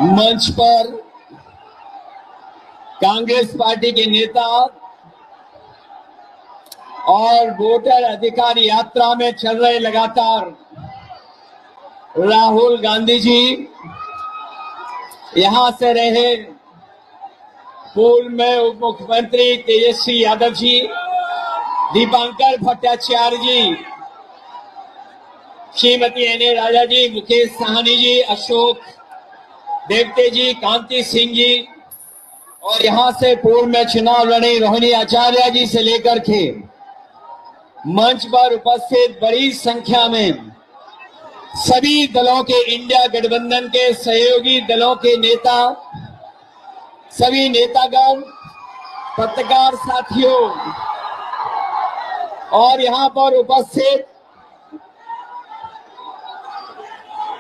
मंच पर कांग्रेस पार्टी के नेता और वोटर अधिकार यात्रा में चल रहे लगातार राहुल गांधी जी, यहां से रहे पूर्व में उप मुख्यमंत्री तेजस्वी यादव जी, दीपांकर भट्टाचार्य जी, श्रीमती एन राजा जी, मुकेश साहनी जी, अशोक देवते जी, कांति सिंह जी और यहां से पूर्व में चुनाव लड़ी रोहिणी आचार्य जी से लेकर के मंच पर उपस्थित बड़ी संख्या में सभी दलों के, इंडिया गठबंधन के सहयोगी दलों के नेता, सभी नेतागण, पत्रकार साथियों और यहां पर उपस्थित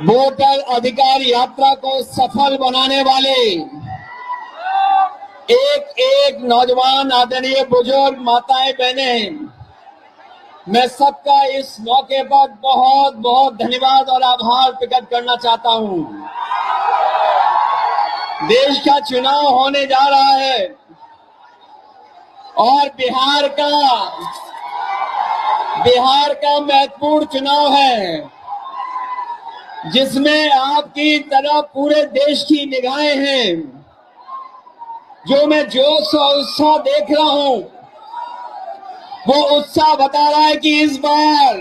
वोटर अधिकार यात्रा को सफल बनाने वाले एक एक नौजवान, आदरणीय बुजुर्ग, माताएं, बहनें, मैं सबका इस मौके पर बहुत बहुत धन्यवाद और आभार प्रकट करना चाहता हूं। देश का चुनाव होने जा रहा है और बिहार का महत्वपूर्ण चुनाव है, जिसमें आपकी तरफ पूरे देश की निगाहें हैं। जो मैं जोश और उत्साह देख रहा हूं, वो उत्साह बता रहा है कि इस बार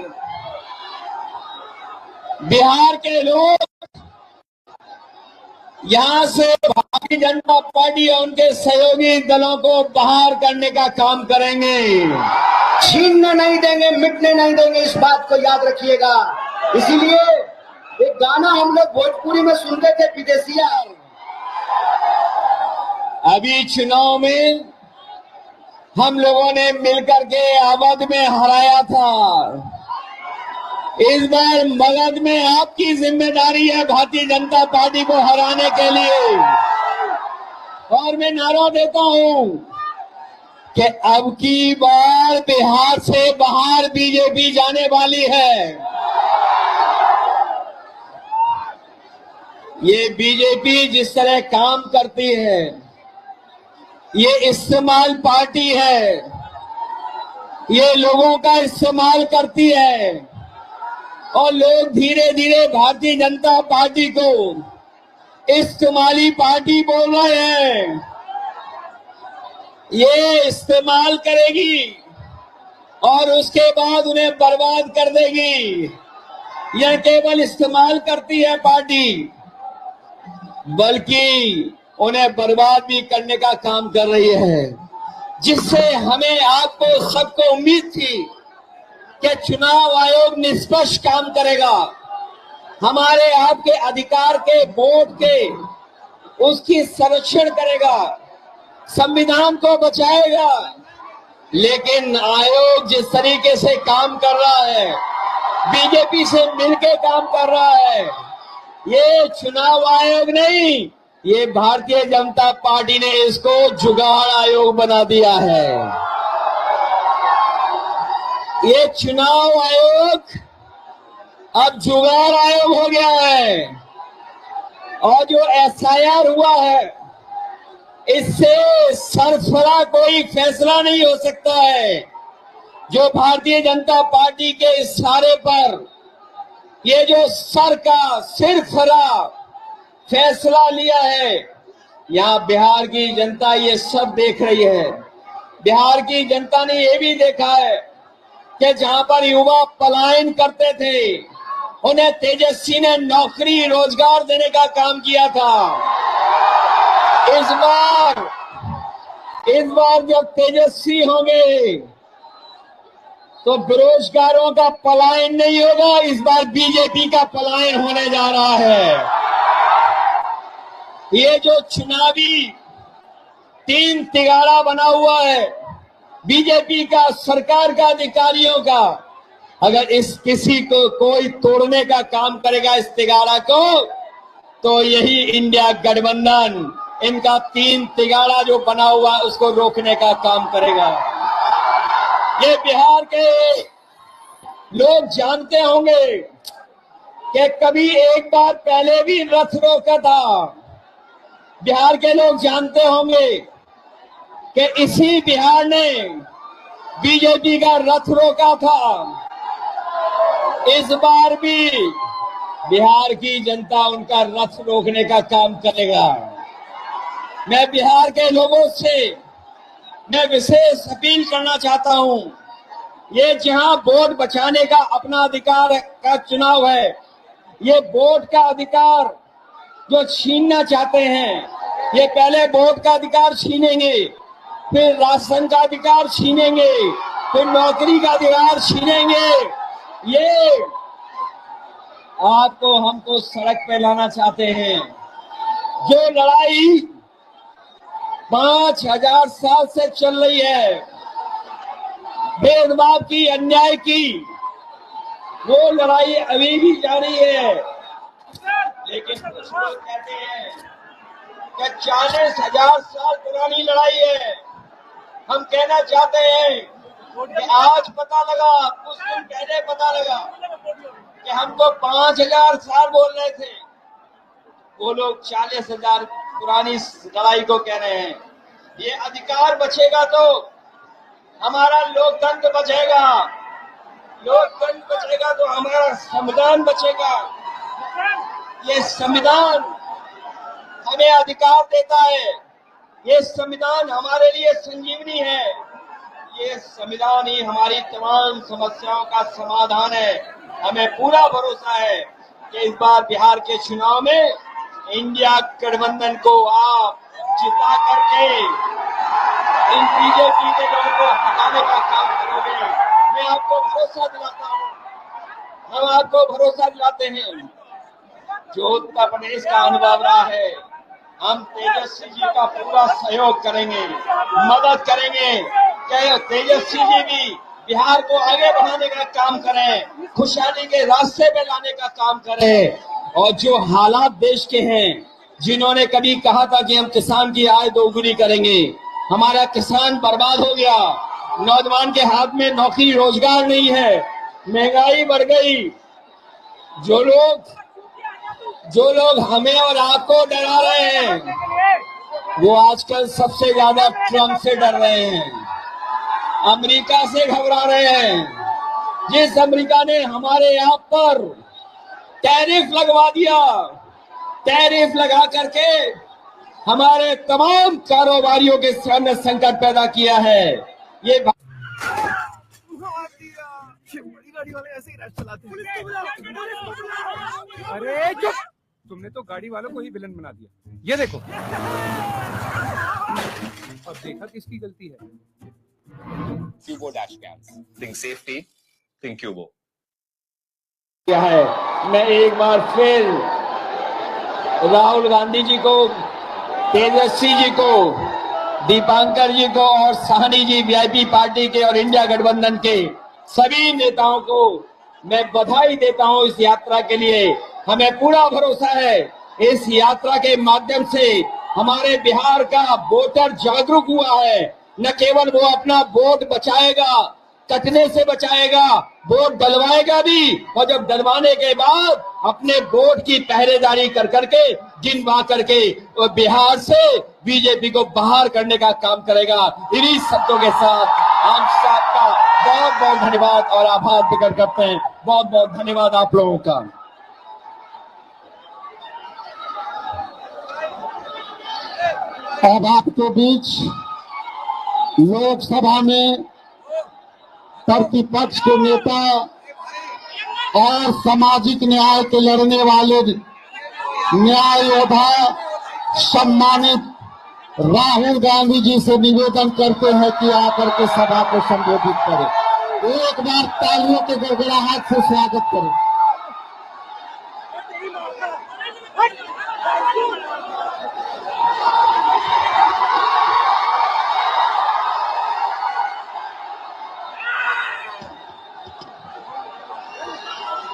बिहार के लोग यहां से भारतीय जनता पार्टी और उनके सहयोगी दलों को बाहर करने का काम करेंगे। छीनने नहीं देंगे, मिटने नहीं देंगे, इस बात को याद रखिएगा। इसीलिए एक गाना हम लोग भोजपुरी में सुनते थे, विदेशिया। अभी चुनाव में हम लोगों ने मिलकर के अवध में हराया था। इस बार मगध में आपकी जिम्मेदारी है भारतीय जनता पार्टी को हराने के लिए। और मैं नारा देता हूं कि अब की बार बिहार से बाहर बीजेपी जाने वाली है। ये बीजेपी जिस तरह काम करती है, ये इस्तेमाल पार्टी है, ये लोगों का इस्तेमाल करती है और लोग धीरे धीरे भारतीय जनता पार्टी को इस्तेमाली पार्टी बोल रहे हैं। ये इस्तेमाल करेगी और उसके बाद उन्हें बर्बाद कर देगी। यह केवल इस्तेमाल करती है पार्टी, बल्कि उन्हें बर्बाद भी करने का काम कर रही है, जिससे हमें, आपको, सबको उम्मीद थी कि चुनाव आयोग निष्पक्ष काम करेगा, हमारे आपके अधिकार के, वोट के, उसकी संरक्षण करेगा, संविधान को बचाएगा। लेकिन आयोग जिस तरीके से काम कर रहा है, बीजेपी से मिलकर काम कर रहा है, ये चुनाव आयोग नहीं, ये भारतीय जनता पार्टी ने इसको जुगाड़ आयोग बना दिया है। ये चुनाव आयोग अब जुगाड़ आयोग हो गया है। और जो एसआईआर हुआ है, इससे सरसरा कोई फैसला नहीं हो सकता है। जो भारतीय जनता पार्टी के इशारे पर ये जो सिरफरा फैसला लिया है, यहां बिहार की जनता ये सब देख रही है। बिहार की जनता ने ये भी देखा है कि जहां पर युवा पलायन करते थे, उन्हें तेजस्वी ने नौकरी, रोजगार देने का काम किया था। इस बार जब तेजस्वी होंगे तो बेरोजगारों का पलायन नहीं होगा, इस बार बीजेपी का पलायन होने जा रहा है। ये जो चुनावी तीन तिगाड़ा बना हुआ है बीजेपी का, सरकार का, अधिकारियों का, अगर इस किसी को कोई तोड़ने का काम करेगा इस तिगाड़ा को, तो यही इंडिया गठबंधन, इनका तीन तिगाड़ा जो बना हुआ है, उसको रोकने का काम करेगा। ये बिहार के लोग जानते होंगे कि कभी एक बार पहले भी रथ रोका था, बिहार के लोग जानते होंगे कि इसी बिहार ने बीजेपी का रथ रोका था। इस बार भी बिहार की जनता उनका रथ रोकने का काम करेगा। मैं बिहार के लोगों से मैं विशेष अपील करना चाहता हूं। ये जहां वोट बचाने का अपना अधिकार का चुनाव है, ये वोट का अधिकार जो छीनना चाहते हैं, ये पहले वोट का अधिकार छीनेंगे, फिर राशन का अधिकार छीनेंगे, फिर नौकरी का अधिकार छीनेंगे। ये आपको हमको सड़क पे लाना चाहते हैं। जो लड़ाई 5000 साल से चल रही है, भेदभाव की, अन्याय की, वो लड़ाई अभी भी जारी है। लेकिन कुछ लोग कहते हैं कि 40,000 साल पुरानी लड़ाई है। हम कहना चाहते हैं कि आज पता लगा, कुछ दिन पहले पता लगा कि हमको 5000 साल बोल रहे थे, वो लोग 40,000 पुरानी लड़ाई को कह रहे हैं। ये अधिकार बचेगा तो हमारा लोकतंत्र बचेगा, लोकतंत्र बचेगा तो हमारा संविधान बचेगा। ये संविधान हमें अधिकार देता है, ये संविधान हमारे लिए संजीवनी है, ये संविधान ही हमारी तमाम समस्याओं का समाधान है। हमें पूरा भरोसा है कि इस बार बिहार के चुनाव में इंडिया गठबंधन को आप जिता करके इन बीजेपी के लोगों को हटाने का काम करोगे। मैं आपको भरोसा दिलाता हूँ, हम आपको भरोसा दिलाते हैं। जो उत्तर प्रदेश का अनुभव रहा है, हम तेजस्वी जी का पूरा सहयोग करेंगे, मदद करेंगे कि तेजस्वी जी भी बिहार को आगे बढ़ाने का काम करें, खुशहाली के रास्ते में लाने का काम करें। और जो हालात देश के हैं, जिन्होंने कभी कहा था कि हम किसान की आय दोगुनी करेंगे, हमारा किसान बर्बाद हो गया, नौजवान के हाथ में नौकरी रोजगार नहीं है, महंगाई बढ़ गई। जो लोग हमें और आपको डरा रहे हैं, वो आजकल सबसे ज्यादा ट्रंप से डर रहे हैं, अमेरिका से घबरा रहे हैं। जिस अमेरिका ने हमारे यहाँ पर टैरिफ लगवा दिया, टैरिफ लगा करके हमारे तमाम कारोबारियों के सामने संकट पैदा किया है। ये बड़ी गाड़ी वाले ऐसे ही रैश चलाते हैं। अरे चुप, तुमने तो गाड़ी वालों को ही विलन बना दिया। ये देखो, अब देखा किसकी गलती है। Cubo dash cams. Think safety, think Cubo. क्या है, मैं एक बार फिर राहुल गांधी जी को, तेजस्वी जी को, दीपांकर जी को और साहनी जी वीआईपी पार्टी के और इंडिया गठबंधन के सभी नेताओं को मैं बधाई देता हूं इस यात्रा के लिए। हमें पूरा भरोसा है इस यात्रा के माध्यम से हमारे बिहार का वोटर जागरूक हुआ है। न केवल वो अपना वोट बचाएगा, कटने से बचाएगा, वोट डलवाएगा भी, और जब डलवाने के बाद अपने वोट की पहरेदारी कर करके गिनवा करके वो बिहार से बीजेपी को बाहर करने का काम करेगा। इन्हीं शब्दों के साथ हम सबका बहुत बहुत धन्यवाद और आभार प्रकट करते हैं। बहुत बहुत धन्यवाद आप लोगों का। अब आपके बीच लोकसभा में प्रतिपक्ष के नेता और सामाजिक न्याय के लड़ने वाले न्याय योद्धा सम्मानित राहुल गांधी जी से निवेदन करते हैं कि आकर के सभा को संबोधित करें। एक बार तालियों के गड़गड़ाहट से स्वागत करें।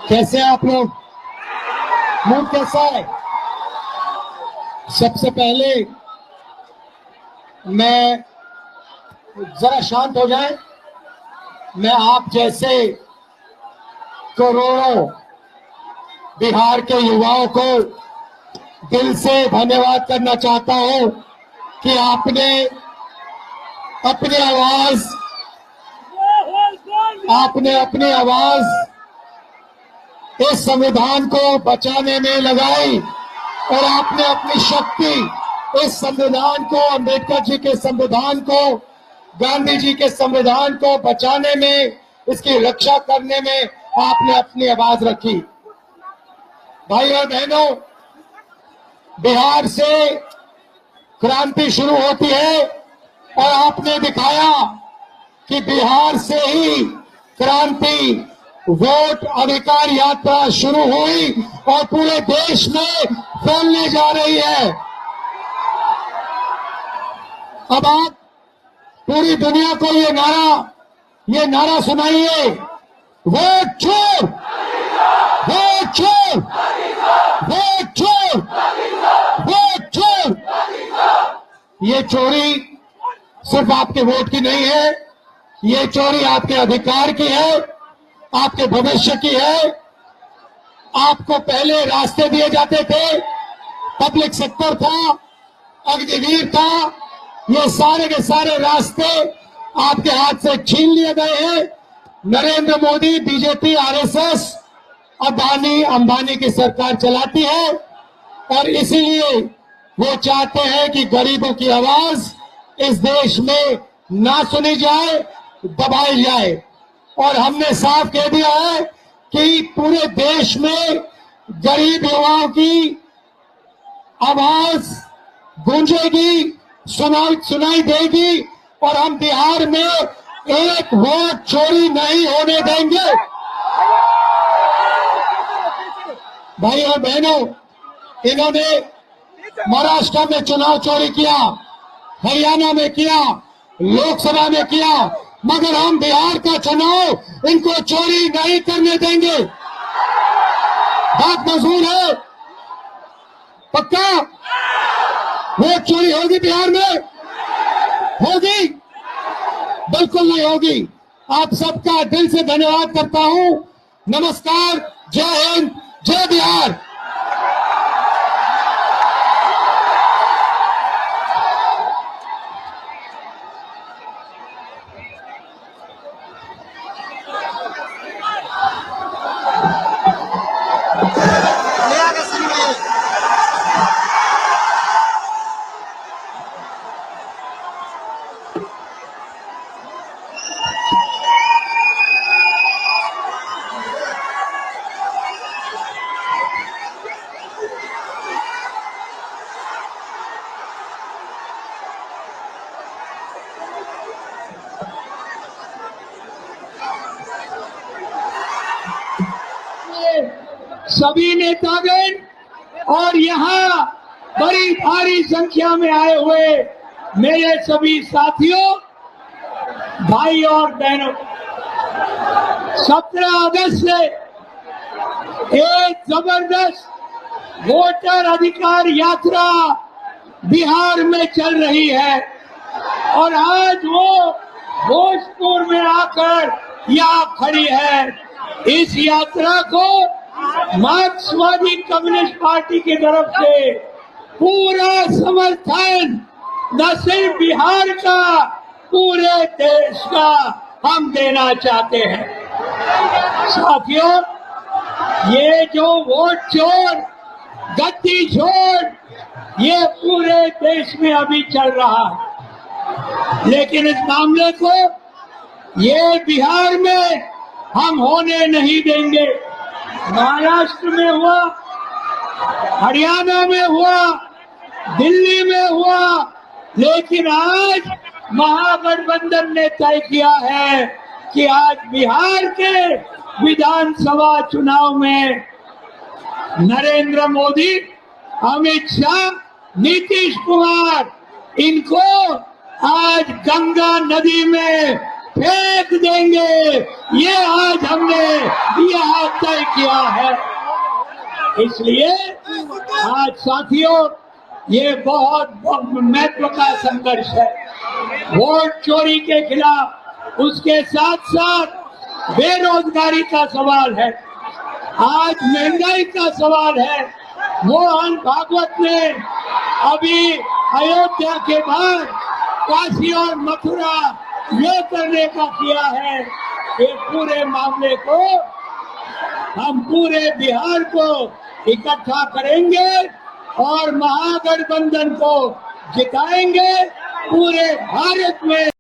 कैसे आप लोग, मूड कैसा है? सबसे पहले मैं, जरा शांत हो जाए, मैं आप जैसे करोड़ों बिहार के युवाओं को दिल से धन्यवाद करना चाहता हूं कि आपने अपनी आवाज इस संविधान को बचाने में लगाई और आपने अपनी शक्ति इस संविधान को, अंबेडकर जी के संविधान को, गांधी जी के संविधान को बचाने में, इसकी रक्षा करने में आपने अपनी आवाज रखी। भाई और बहनों, बिहार से क्रांति शुरू होती है और आपने दिखाया कि बिहार से ही क्रांति, वोट अधिकार यात्रा शुरू हुई और पूरे देश में फैलने जा रही है। अब आप पूरी दुनिया को ये नारा सुनाइए, वोट चोर, वोट चोर, वोट चोर, वोट चोर। ये चोरी सिर्फ आपके वोट की नहीं है, ये चोरी आपके अधिकार की है, आपके भविष्य की है। आपको पहले रास्ते दिए जाते थे, पब्लिक सेक्टर था, अग्निवीर था, ये सारे के सारे रास्ते आपके हाथ से छीन लिए गए हैं। नरेंद्र मोदी, बीजेपी, आरएसएस, अदानी अंबानी की सरकार चलाती है और इसीलिए वो चाहते हैं कि गरीबों की आवाज इस देश में ना सुनी जाए, दबाई जाए। और हमने साफ कह दिया है कि पूरे देश में गरीब युवाओं की आवाज गूंजेगी, सुनाई देगी और हम बिहार में एक वोट चोरी नहीं होने देंगे। भाई और बहनों, इन्होंने महाराष्ट्र में चुनाव चोरी किया, हरियाणा में किया, लोकसभा में किया, मगर हम बिहार का चुनाव इनको चोरी नहीं करने देंगे। बात मंजूर है? पक्का वोट चोरी होगी बिहार में? होगी? बिल्कुल नहीं होगी। आप सबका दिल से धन्यवाद करता हूं। नमस्कार, जय हिंद, जय बिहार। सभी नेतागण और यहाँ बड़ी भारी संख्या में आए हुए मेरे सभी साथियों, भाई और बहनों, 17 अगस्त से एक जबरदस्त वोटर अधिकार यात्रा बिहार में चल रही है और आज वो भोजपुर में आकर यहाँ खड़ी है। इस यात्रा को मार्क्सवादी कम्युनिस्ट पार्टी की तरफ से पूरा समर्थन, न सिर्फ बिहार का, पूरे देश का हम देना चाहते हैं। साथियों, ये जो वोट चोर, गद्दी चोर, ये पूरे देश में अभी चल रहा है, लेकिन इस मामले को ये बिहार में हम होने नहीं देंगे। महाराष्ट्र में हुआ, हरियाणा में हुआ, दिल्ली में हुआ, लेकिन आज महागठबंधन ने तय किया है कि आज बिहार के विधानसभा चुनाव में नरेंद्र मोदी, अमित शाह, नीतीश कुमार, इनको आज गंगा नदी में फेंक देंगे। ये आज हमने यह तय किया है। इसलिए आज साथियों, ये बहुत महत्व का संघर्ष है। वोट चोरी के खिलाफ, उसके साथ साथ बेरोजगारी का सवाल है, आज महंगाई का सवाल है, मोहन भागवत ने अभी अयोध्या के बाद काशी और मथुरा ये करने का किया है। ये पूरे मामले को हम पूरे बिहार को इकट्ठा करेंगे और महागठबंधन को जिताएंगे पूरे भारत में।